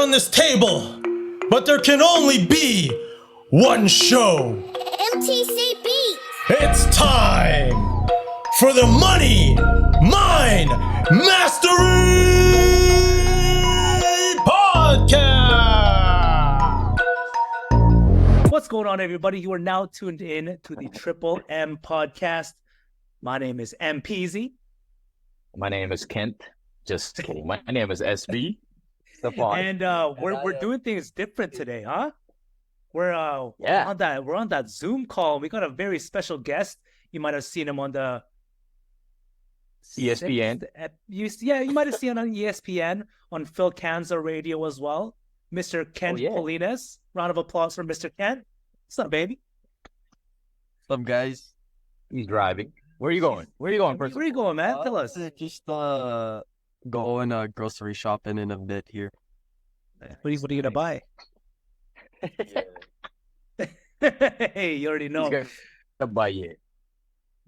on this table, but there can only be one show. MTC Beats. It's time for the Money Mine Mastery Podcast. What's going on, everybody? You are now tuned in to the Triple M Podcast. My name is MPZ. My name is Kent. Just kidding. My name is SB. And we're doing things different today, huh? We're on that Zoom call. We got a very special guest. You might have seen him on the ESPN. You might have seen him on ESPN on Phil Kanza Radio as well. Mr. Kent Polines. Round of applause for Mr. Kent. What's up, baby? What's up, guys? He's driving. Where are you going? Where are you going, Where are you going, man? Tell us. Just going grocery shopping in a bit here. What are you gonna buy? Hey, you already know. He's gonna buy it.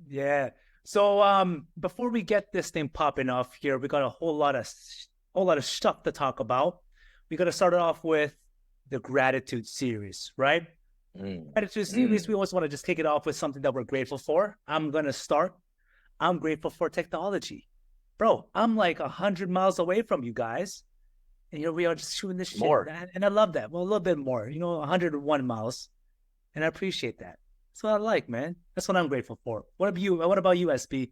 Yeah. So before we get this thing popping off here, we got a whole lot of stuff to talk about. We got to start it off with the gratitude series, right? Gratitude series. We always want to just kick it off with something that we're grateful for. I'm gonna start. I'm grateful for technology, bro. I'm like 100 miles away from you guys, and here we are just shooting this shit. And I love that. Well, a little bit more, 101 miles, and I appreciate that. That's what I like, man. That's what I'm grateful for. What about you? What about you, SB?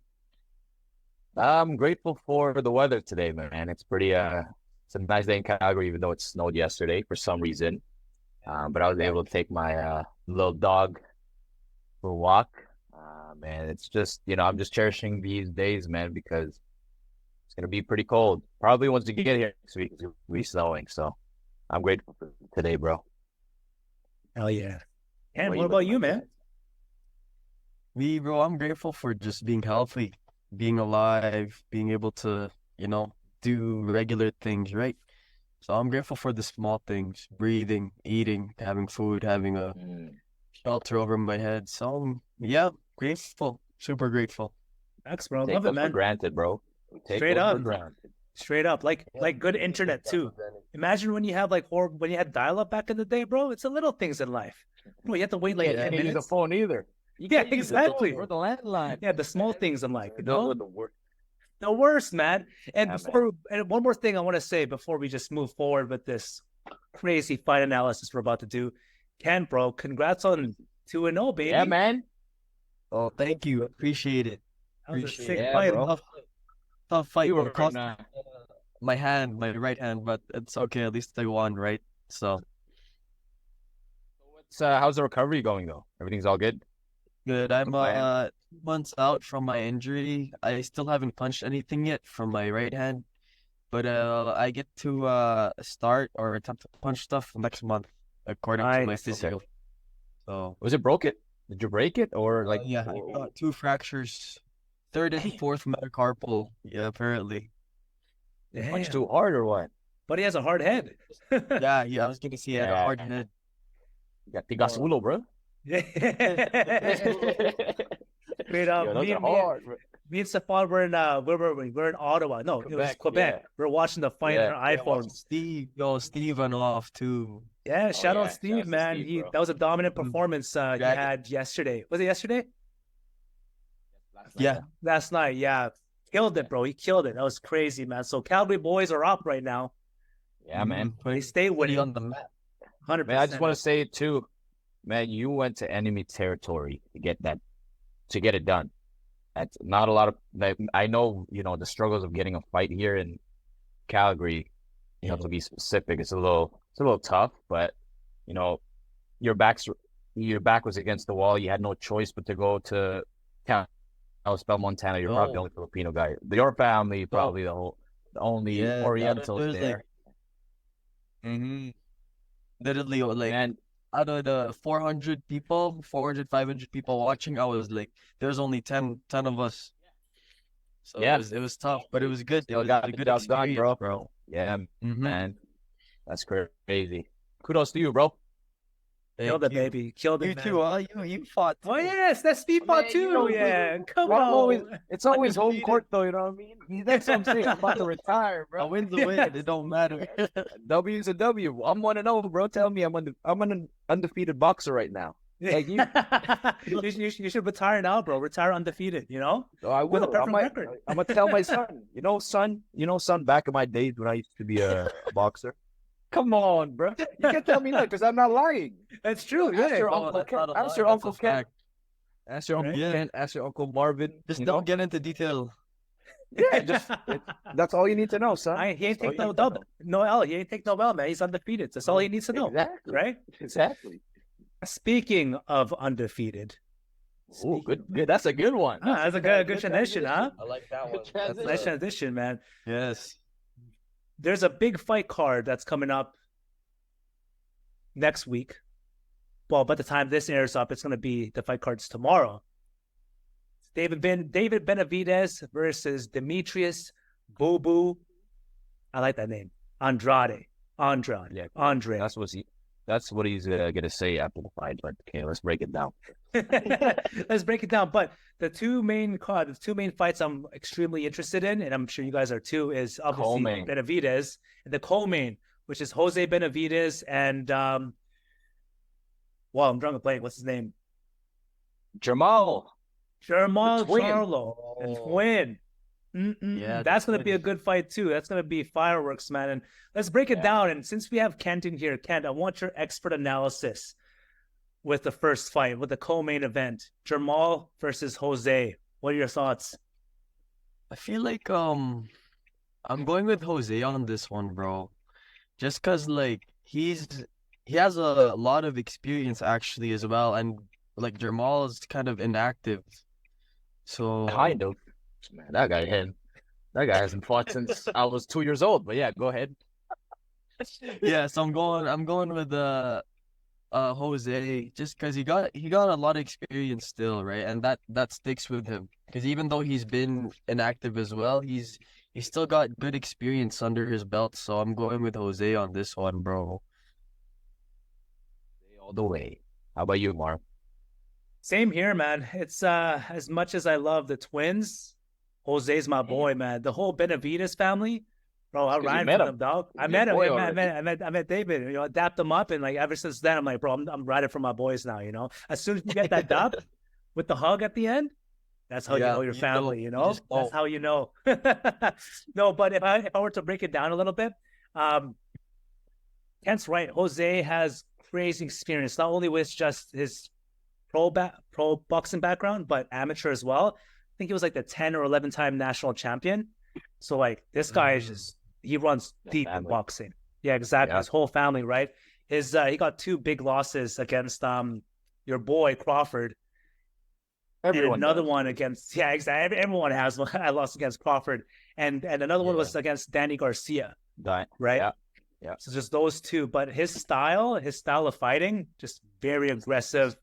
I'm grateful for the weather today, man. It's pretty. It's a nice day in Calgary, even though it snowed yesterday for some reason. But I was able to take my little dog for a walk. Man, it's just, I'm just cherishing these days, man, because it's going to be pretty cold. Probably once you get here next week, it's going to be snowing. So I'm grateful for today, bro. Hell yeah. And what about you, man? Me, bro, I'm grateful for just being healthy, being alive, being able to, do regular things, right? So I'm grateful for the small things, breathing, eating, having food, having a shelter over my head. So, yeah, grateful, super grateful. Thanks, bro. Take Love it, man. For granted, bro. Straight up. Straight up. Like good internet, too. Imagine when you have when you had dial-up back in the day, bro. It's the little things in life. Bro, you have to wait 10 minutes. Can't use the phone either. Yeah, exactly. Or the landline. Yeah, the small things in life. The worst, man. And and one more thing I want to say before we just move forward with this crazy fight analysis we're about to do. Ken, bro, congrats on 2-0, baby. Yeah, man. Oh, thank you. Appreciate it. That was a sick fight, bro. Tough fight. You were cost my right hand, but it's okay. At least I won, right? So. How's the recovery going, though? Everything's all good? Good. I'm months out from my injury. I still haven't punched anything yet from my right hand, but I get to start or attempt to punch stuff next month, according to my physio. So was it broken? Did you break it or I got 2 fractures, 3rd and 4th metacarpal. Yeah, apparently. You punched too hard or what? But he has a hard head. yeah. I was gonna say he had a hard head. You got tigas ulo, bro. Yeah. Straight up. Me and Stefan were in where were we? We're in Ottawa. No, it was Quebec. Yeah. We're watching the fight on our iPhones. Steve went off too. Yeah, shout out Steve, man. That was a dominant performance he had yesterday. Was it yesterday? Last night, yeah. Killed it, bro. He killed it. That was crazy, man. So Calgary boys are up right now. Yeah, man. They stay winning on the map. 100%. Man, I just want to say it too. Man, you went to enemy territory to get it done. That's not a lot of. I know, the struggles of getting a fight here in Calgary. To be specific, it's a little tough. But your back was against the wall. You had no choice but to go to Kalispell, Montana. You're probably the only Filipino guy. Your family probably the only Orientals there. Literally, man. Out of the 400, 500 people watching, I was like, there's only 10 of us. So it was tough, but it was good. It was a good experience, bro. Yeah, man. That's crazy. Kudos to you, bro. Killed it, baby. Killed it, You man. too, huh? You fought too. Oh yes, that's speed pot Man, too. you know, Yeah, come Bro, I'm always, on. it's always home Undefeated. court though, you know what I mean? That's what I'm saying. I'm about to retire, A bro. win's a win. It don't matter. W's a W. I'm 1-0, bro. Tell me I'm an undefeated boxer right now. Like you, you should retire now, bro. Retire undefeated. You know, so I with a will. perfect record. I'm gonna tell my son. Son. Back in my days when I used to be a boxer. Come on, bro. You can tell me that because I'm not lying. That's true. Ask Yeah. your Oh, uncle that's Ken. not a lie, Ask your that's uncle a Ken. fact. Ask your uncle Right? Ken. Ask your uncle Marvin. Just you don't know? get into detail. Yeah, that's all you need to know, son. He ain't That's all take you no need to know. double. No L. He ain't take no L, man. He's undefeated. That's all he needs to know. Exactly. Right? Exactly. Speaking of undefeated. Oh, good. That's a good one. That's a good transition, huh? I like that one. Transition. Nice transition, man. Yes. There's a big fight card that's coming up next week. Well, by the time this airs up, it's going to be the fight cards tomorrow. David Benavidez versus Demetrius Boo Boo. I like that name. Andrade. Yeah. Andre. That's what he's gonna say after the fight. But okay, let's break it down. Let's break it down. But the two main fights I'm extremely interested in, and I'm sure you guys are too, is obviously Co-main. Benavidez and the co-main, which is Jose Benavidez and well, I'm drawing a blank. What's his name? Jamal. Jermall The twin. Charlo, the twin. Yeah, That's the going to be a twins. good fight too. That's going to be fireworks, man. And let's break it Yeah. down. And since we have Kent in here, Kent, I want your expert analysis with the first fight, with the co-main event, Jermall versus Jose. What are your thoughts? I feel like I'm going with Jose on this one, bro. Just cause like he has a lot of experience actually as well, and like Jamal is kind of inactive. So Kind of. Man, that guy hasn't fought since I was 2 years old. But yeah, go ahead. yeah, so I'm going with Jose just cause he got a lot of experience still, right? And that sticks with him. Cause even though he's been inactive as well, he's still got good experience under his belt. So I'm going with Jose on this one, bro. All the way. How about you, Mark? Same here, man. It's as much as I love the twins, Jose's my boy, man. The whole Benavidez family, bro. I You ran met for him. them, dog. I He's met your him. boy I met David. You know, I dapped him up, and like ever since then, I'm like, bro, I'm riding for my boys now. You know, as soon as you get that dap with the hug at the end, that's how you Yeah, know your you family. know, You you know, just that's know. how you know. No, but if I were to break it down a little bit, Kent's right. Jose has crazy experience, not only with just his pro boxing background, but amateur as well. I think he was like the 10 or 11 time national champion. So like this guy is just, he runs deep in family. boxing. Yeah, exactly. Yeah. His whole family, right? He got 2 big losses against your boy Crawford, Everyone and another does. one against exactly. Everyone has one. I lost against Crawford, and another one was against Danny Garcia, Right. right? Yeah. So just those 2, but his style of fighting, just very aggressive,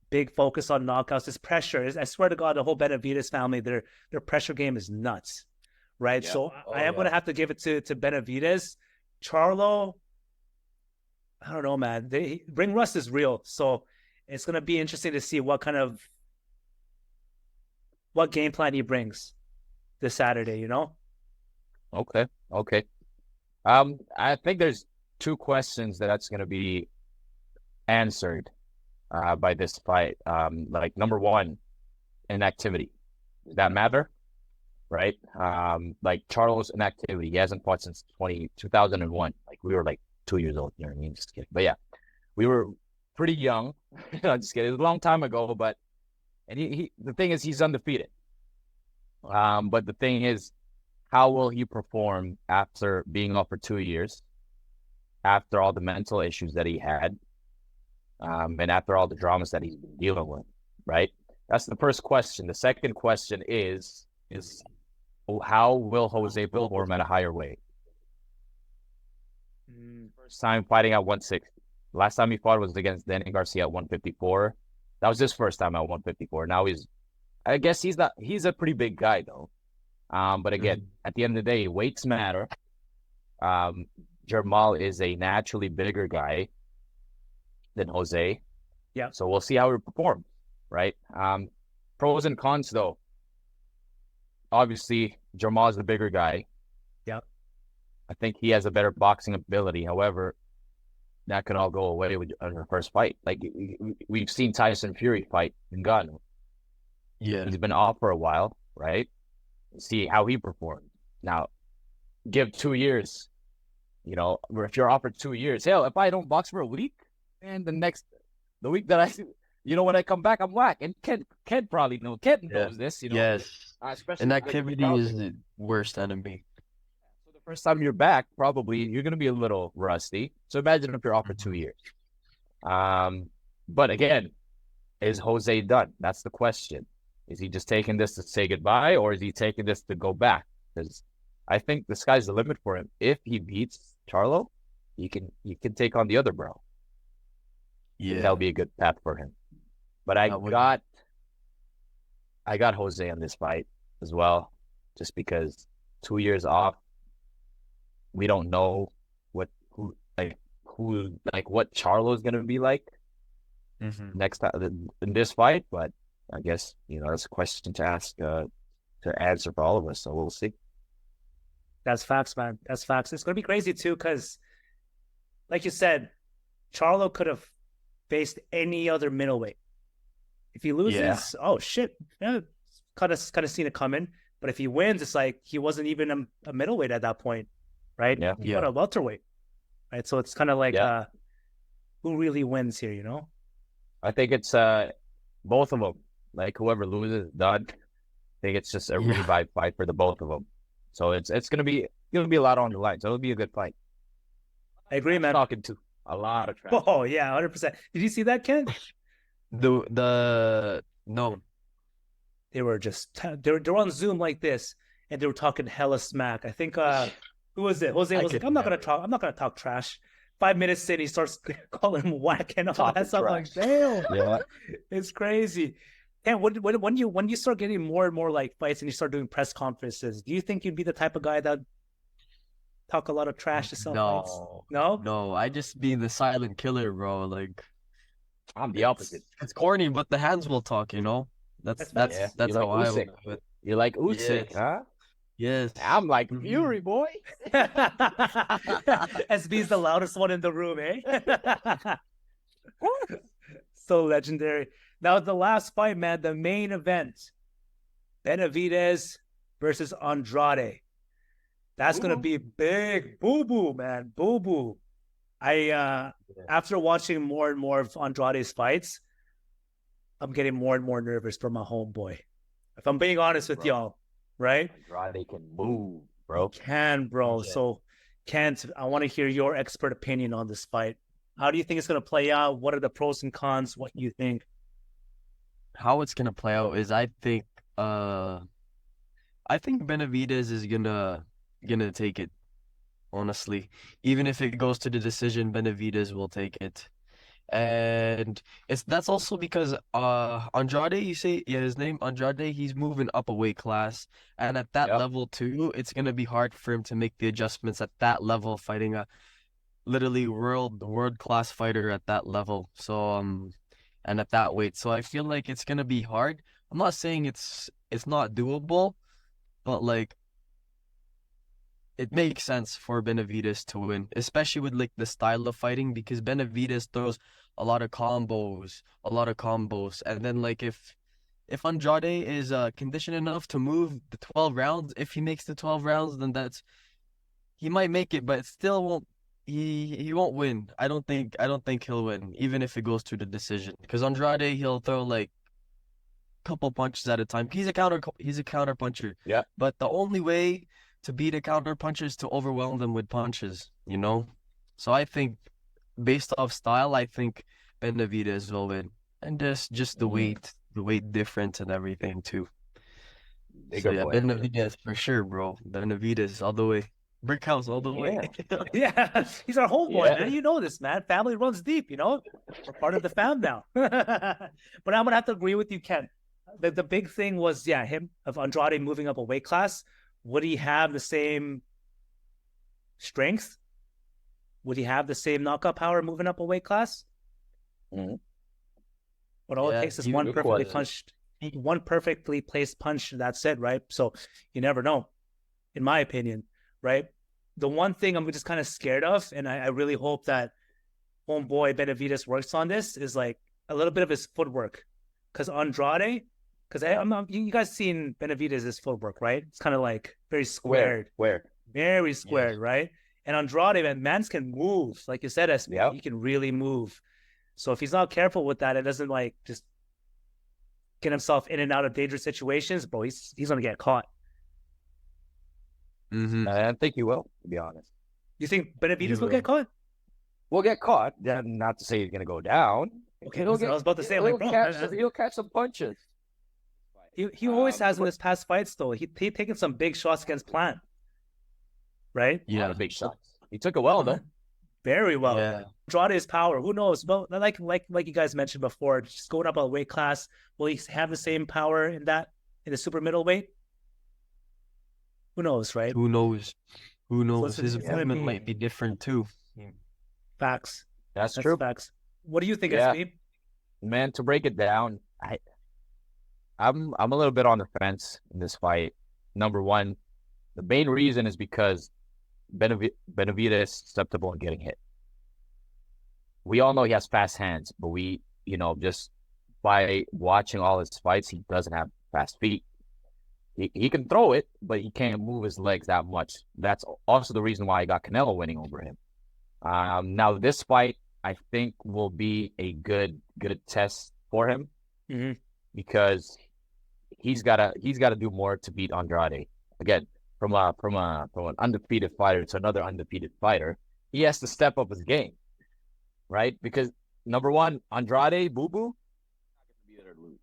big focus on knockouts. His pressure is, I swear to God, the whole Benavidez family, their pressure game is nuts, right? Yeah. So Oh, I am going to have to give it to Benavidez. Charlo, I don't know, man. Ring rust is real, so it's going to be interesting to see what game plan he brings this Saturday. You know? Okay. I think there's 2 questions that's going to be answered by this fight. Like number 1, inactivity. Does that matter? Right? Like Charles' inactivity. He hasn't fought since 2001. Like we were like 2 years old. You know what I mean? Just kidding. But yeah, we were pretty young. I'm just kidding. It was a long time ago. But he the thing is, he's undefeated. But the thing is, how will he perform after being off for 2 years? After all the mental issues that he had, and after all the dramas that he's been dealing with, right? That's the first question. The second question is how will Jose perform at a higher weight? First time fighting at 160. Last time he fought was against Danny Garcia at 154. That was his first time at 154. Now I guess he's a pretty big guy though. But again, at the end of the day, weights matter. Jamal is a naturally bigger guy than Jose. Yeah. So we'll see how he performs, right? Pros and cons, though. Obviously, Jamal's the bigger guy. Yeah. I think he has a better boxing ability. However, that could all go away with the first fight. Like we've seen Tyson Fury fight and gotten. Yeah. He's been off for a while, right? See how he performed. Now, give 2 years. You know, or if you're offered 2 years, hell, if I don't box for a week, and the week that when I come back, I'm whack. And Kent probably knows. Kent knows this, Yes. especially Inactivity is the worst enemy. So the first time you're back, probably you're gonna be a little rusty. So imagine if you're offered 2 years. But again, is Jose done? That's the question. Is he just taking this to say goodbye, or is he taking this to go back? Because I think the sky's the limit for him. If he beats Charlo, he can take on the other bro. Yeah. That'll be a good path for him. But I got Jose on this fight as well, just because 2 years off, we don't know what Charlo's gonna be like next time in this fight. But I guess that's a question to ask to answer for all of us. So we'll see. That's facts, man. That's facts. It's gonna be crazy too, because, like you said, Charlo could have faced any other middleweight. If he loses, oh shit, kind of seen it coming. But if he wins, it's like he wasn't even a middleweight at that point, right? Yeah, He got a welterweight, right? So it's kind of like, who really wins here? I think it's both of them. Like whoever loses, done. I think it's just a revive fight for the both of them. So it's gonna be a lot on the line. So it'll be a good fight. I agree, man. Talking to a lot of trash. Oh yeah, 100%. Did you see that, Ken? No. They were they're on Zoom like this, and they were talking hella smack. I think who was it? Jose was like, I'm not gonna talk trash. 5 minutes in, he starts calling him whack and all that stuff. Like, damn, it's crazy. And when you start getting more and more like fights and you start doing press conferences, do you think you'd be the type of guy that talk a lot of trash to some fights? No, I just be the silent killer, bro. Like I'm the opposite. It's corny, but the hands will talk. That's how I would do it. You like Usyk, huh? Yes. I'm like Fury, boy. SB's the loudest one in the room, eh? So legendary. Now, the last fight, man, the main event. Benavidez versus Andrade. That's going to be big. Boo-boo, man. Boo-boo. After watching more and more of Andrade's fights, I'm getting more and more nervous for my homeboy. If I'm being honest with y'all, right? Andrade can move, bro. Can, bro. Yeah. So, Kent, I want to hear your expert opinion on this fight. How do you think it's going to play out? What are the pros and cons? What do you think? How it's gonna play out is I think Benavidez is gonna take it. Honestly, even if it goes to the decision, Benavidez will take it. And that's also because Andrade, you say his name Andrade, he's moving up a weight class, and at that level too, it's gonna be hard for him to make the adjustments at that level, fighting a literally world class fighter at that level. So and at that weight, so I feel like it's gonna be hard. I'm not saying it's not doable, but like it makes sense for Benavidez to win, especially with like the style of fighting, because Benavidez throws a lot of combos, and then like if Andrade is conditioned enough to move the 12 rounds, if he makes the 12 rounds, then he might make it, but it still won't. He won't win. I don't think he'll win, even if it goes to the decision. Because Andrade, he'll throw like a couple punches at a time. He's a counter puncher. Yeah. But the only way to beat a counter puncher is to overwhelm them with punches. So I think, based off style, I think Benavidez will win, and just the weight difference and everything too. Benavidez for sure, bro. Benavidez all the way. Brick house all the way. Yeah, he's our homeboy, man. You know this, man. Family runs deep, We're part of the fam now. But I'm going to have to agree with you, Ken. The big thing was, him, of Andrade moving up a weight class. Would he have the same strength? Would he have the same knockout power moving up a weight class? Mm-hmm. But all it Yeah, takes is you- one good perfectly question. one perfectly placed punch, and that's it, right? So you never know, in my opinion, right? The one thing I'm just kind of scared of, and I really hope that homeboy Benavidez works on this, is like a little bit of his footwork. Because Andrade, because you guys seen Benavidez's footwork, right? It's kind of like very squared, Where? very squared, right? And Andrade, man, mans can move. Like you said, SP, Yep. he can really move. So if he's not careful with that, it doesn't like just get himself in and out of dangerous situations, bro, he's gonna get caught. Mhm. I think he will, to be honest. You think Benavidez will will. get caught? Will get caught. Not to say he's gonna go down. Okay, I was about to say, like, bro, He'll catch some punches. he always has in but- his past fights, though. He taken some big shots against Plant, right? A lot of big shots. He took it well though. Very well. Yeah. Andrade's power, who knows? Well, like you guys mentioned before, just going up a weight class, will he have the same power in the super middleweight? Who knows, right? Who knows? Who knows? So His it's gonna movement be- might be different too. Facts. That's That's true. facts. What do you think, Yeah. SP? Man, to break it down, I'm a little bit on the fence in this fight. Number one, the main reason is because Benavidez is susceptible in getting hit. We all know he has fast hands, but just by watching all his fights, he doesn't have fast feet. He can throw it, but he can't move his legs that much. That's also the reason why I got Canelo winning over him. Now this fight, I think, will be a good test for him Mhm. because he's gotta do more to beat Andrade. Again, from an undefeated fighter to another undefeated fighter, he has to step up his game, right? Because number one, Andrade, Boo Boo, not gonna be there to lose.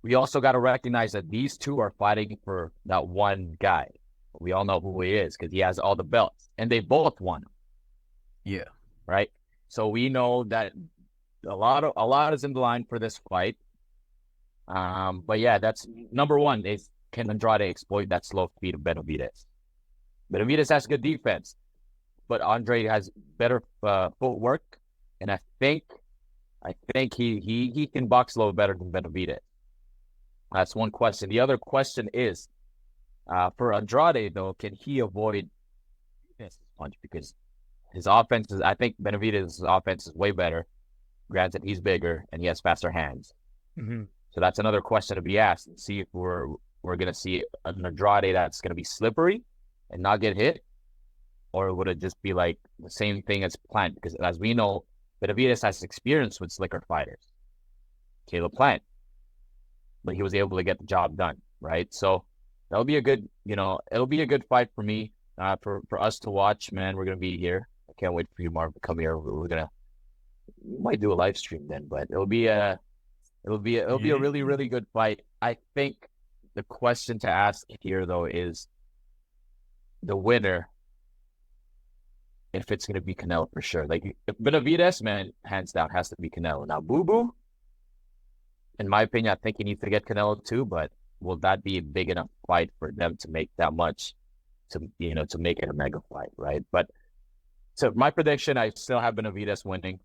We also got to recognize that these two are fighting for that one guy. We all know who he is because he has all the belts, and they both won. Yeah. Right? So we know that a lot is in the line for this fight. But yeah, that's number one is, can Andrade exploit that slow speed of Benavidez? Benavidez has good defense, but Andrade has better footwork, and I think he can box low better than Benavidez. That's one question. The other question is, for Andrade though, can he avoid this punch? Because his offense is, I think Benavidez's offense is way better. Granted, he's bigger and he has faster hands. Mhm. So that's another question to be asked, and see if we're going to see an Andrade that's going to be slippery and not get hit, or would it just be like the same thing as Plant? Because as we know, Benavidez has experience with slicker fighters. Caleb Plant, but he was able to get the job done, right? So that'll be a good, it'll be a good fight for me, for us to watch, man. We're going to be here. I can't wait for you, Marv, to come here. We might do a live stream then, but it'll be a really, really good fight. I think the question to ask here though is the winner, if it's going to be Canelo for sure. Like, if Benavidez, man, hands down, has to be Canelo. Now, Boo Boo, in my opinion, I think he needs to get Canelo too, but will that be a big enough fight for them to make that much to make it a mega fight, right? But so my prediction, I still have Benavidez winning.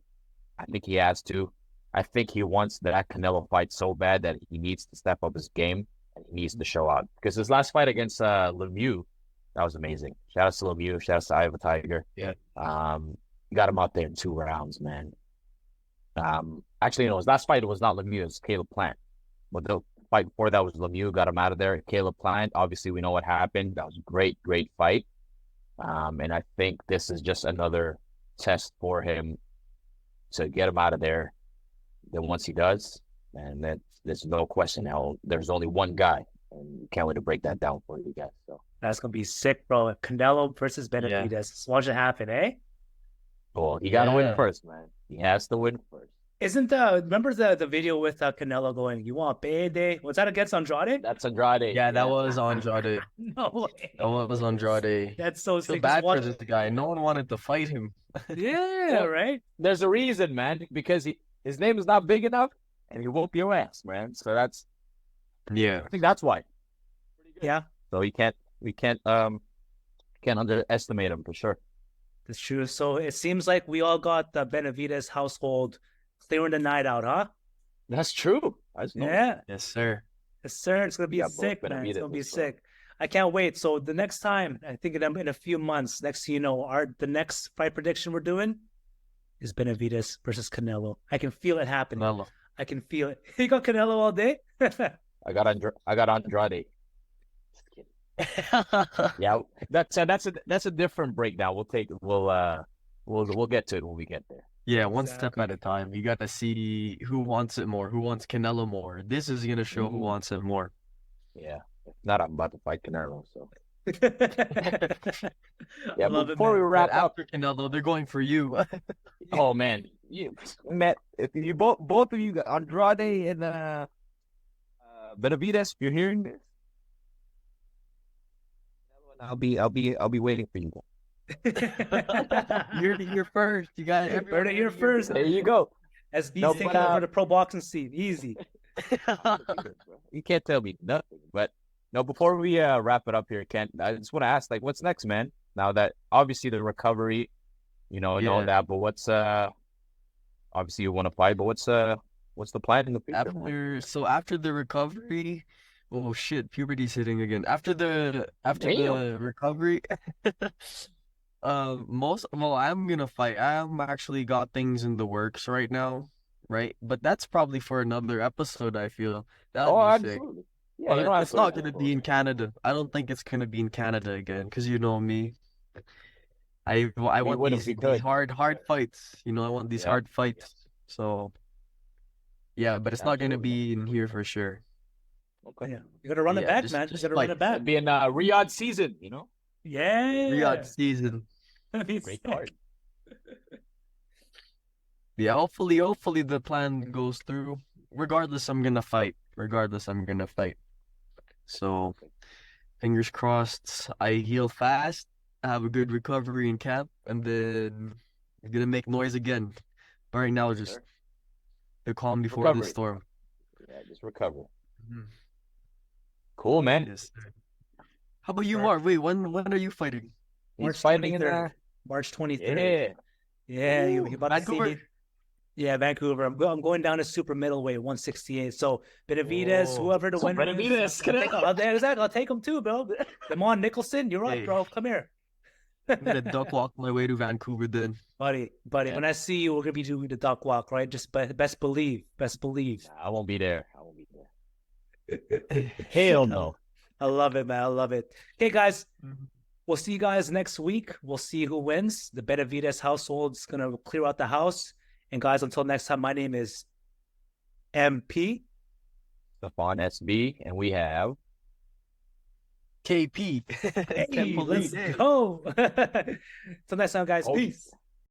I think he has to. I think he wants that Canelo fight so bad that he needs to step up his game and he needs to show out. Because his last fight against Lemieux, that was amazing. Shout out to Lemieux. Shout out to Iowa Tiger. Yeah. Got him out there in 2 rounds, man. Actually, his last fight was not Lemieux, it was Caleb Plant. But the fight before that was Lemieux, got him out of there. Caleb Plant, obviously we know what happened. That was a great fight. And I think this is just another test for him to get him out of there. Then once he does, and then there's no question now, there's only one guy. And can't wait to break that down for you guys. So That's gonna be sick, bro. Canelo versus Benavidez. Just watch it happen, eh? well, he gotta win Yeah. first, man. He has to win first. Remember the video with Canelo going, "You want payday?" Was that against Andrade? That's Andrade. Yeah, that was Andrade. No way. That was Andrade. That's so I feel sick. bad Just watch... for this guy. No one wanted to fight him. Yeah, right. There's a reason, man, because his name is not big enough and he whoop your ass, man. So Yeah. I think that's why. Yeah, So we can't underestimate him for sure. that's true. So it seems like we all got the Benavidez household clearing the night out, huh? That's true. Yeah. Yes, sir. Yes, sir. It's gonna be Yeah, both sick, man. It's Benavidez gonna be as well. sick. I can't wait. So the next time, I think in a few months, next thing you know, the next fight prediction we're doing is Benavidez versus Canelo. I can feel it happening. Canelo. I can feel it. You got Canelo all day? I got Andrade. Just kidding. Yeah, that's a different breakdown. We'll get to it when we get there. Yeah, one step at a time. You got to see who wants it more, who wants Canelo more. This is gonna show who wants it more. Yeah. If not, I'm about to fight Canelo. So I yeah, love but it, before we man. wrap But up, after Canelo, they're going for you. oh man, you met if you both of you got Andrade and Benavidez, if you're hearing this, I'll be waiting for you. You're here first. You got it. Heard it here first. There you go. SB's No, taking but, over the pro boxing scene. Easy. You can't tell me nothing. But no, before we wrap it up here, Kent, I just want to ask, like, what's next, man? Now that obviously the recovery, and all Yeah. that, but what's obviously you want to fight, but what's the plan in the future? After the recovery, oh shit, puberty's hitting again. After the Damn. recovery, I'm gonna fight. I'm actually got things in the works right now, right? But that's probably for another episode, I feel. That'd Oh, be sick. absolutely. Yeah, But you don't have it's to- not gonna be in Canada. I don't think it's gonna be in Canada again, because you know me. I want would if these you could. hard fights. I want these Yeah. hard fights. So yeah, but it's not gonna Absolutely. be in here for sure. Okay. Yeah. You gotta run it Yeah, back, just- man. You just gotta run fight. it back. It'd be in Riyadh season, Yeah. Riyadh season. That'd be Great sick. card. Yeah, hopefully the plan goes through. Regardless, I'm gonna fight. So, fingers crossed, I heal fast, have a good recovery in camp, and then I'm gonna make noise again. But right now, just Sure. the calm before Recovery. the storm. Yeah, just recover. Mhm. Cool, man. Yes, sir. How about you, Mark? Wait, when are you fighting? He's March fighting in 23rd. March 23rd. yeah. Yeah, Ooh, you about Vancouver? to see me. Yeah, Vancouver. I'm going down to super middleweight, 168. So Benavidez, Oh, whoever the so winner Benavidez, is, I'll take him too, bro. Lamont Nicholson, you're up, Hey. bro. Come here. I'm gonna duck walk my way to Vancouver then. Buddy, Yeah. when I see you, we're gonna be doing the duck walk, right? Just best believe. I won't be there. Hell no. I love it, man. I love it. Okay, guys, Mhm. we'll see you guys next week. We'll see who wins. The Benavidez household's gonna clear out the house. And guys, until next time, my name is MP. Stefan SB, and we have KP. Hey, Kent let's Polines. go. Till next time, guys. Oh. Peace.